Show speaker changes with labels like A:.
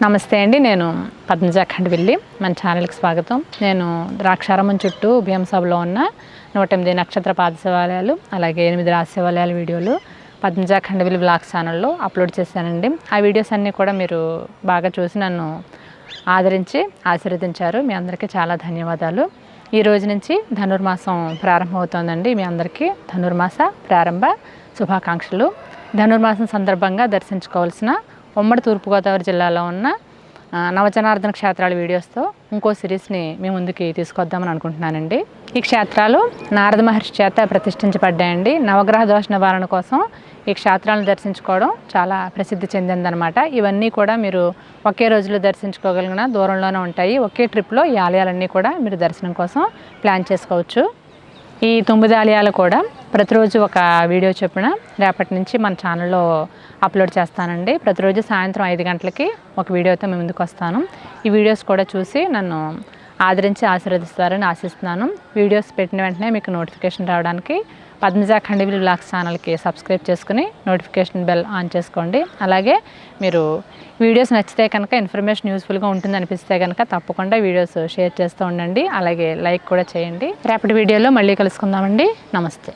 A: నమస్తే అండి, నేను పద్మజ ఖండవిల్లి. మన ఛానల్కి స్వాగతం. నేను ద్రాక్షారామం చుట్టూ బియ్యం సభలో ఉన్న 108 నక్షత్ర పాద శివాలయాలు, అలాగే 8 రాశి శివాలయాల వీడియోలు పద్మజ ఖండవిల్లి బ్లాగ్స్ ఛానల్లో అప్లోడ్ చేశానండి. ఆ వీడియోస్ అన్నీ కూడా మీరు బాగా చూసి నన్ను ఆదరించి ఆశీర్వదించారు. మీ అందరికీ చాలా ధన్యవాదాలు. ఈ రోజు నుంచి ధనుర్మాసం ప్రారంభమవుతోందండి. మీ అందరికీ ధనుర్మాస ప్రారంభ శుభాకాంక్షలు. ధనుర్మాసం సందర్భంగా దర్శించుకోవాల్సిన ఉమ్మడి తూర్పుగోదావరి జిల్లాలో ఉన్న నవజనార్దన క్షేత్రాల వీడియోస్తో ఇంకో సిరీస్ని మీ ముందుకి తీసుకొద్దామని అనుకుంటున్నానండి. ఈ క్షేత్రాలు నారద మహర్షి చేత ప్రతిష్ఠించబడ్డాయండి. నవగ్రహ దోష నివారణ కోసం ఈ క్షేత్రాలను దర్శించుకోవడం చాలా ప్రసిద్ధి చెందిందనమాట. ఇవన్నీ కూడా మీరు ఒకే రోజులో దర్శించుకోగలిగిన దూరంలోనే ఉంటాయి. ఒకే ట్రిప్లో ఈ ఆలయాలన్నీ కూడా మీరు దర్శనం కోసం ప్లాన్ చేసుకోవచ్చు. ఈ 9 ఆలయాలు కూడా ప్రతిరోజు ఒక వీడియో చొప్పున రేపటి నుంచి మన ఛానల్లో అప్లోడ్ చేస్తానండి. ప్రతిరోజు సాయంత్రం 5 గంటలకి ఒక వీడియోతో మీ ముందుకు వస్తాను. ఈ వీడియోస్ కూడా చూసి నన్ను ఆదరించి ఆశీర్వదిస్తారని ఆశిస్తున్నాను. వీడియోస్ పెట్టిన వెంటనే మీకు నోటిఫికేషన్ రావడానికి పద్మజ ఖండవిల్లి బ్లాగ్స్ ఛానల్కి సబ్స్క్రైబ్ చేసుకుని నోటిఫికేషన్ బెల్ ఆన్ చేసుకోండి. అలాగే మీరు వీడియోస్ నచ్చితే కనుక, ఇన్ఫర్మేషన్ యూస్ఫుల్గా ఉంటుంది అనిపిస్తే కనుక తప్పకుండా వీడియోస్ షేర్ చేస్తూ ఉండండి. అలాగే లైక్ కూడా చేయండి. రేపటి వీడియోలో మళ్ళీ కలుసుకుందామండి. నమస్తే.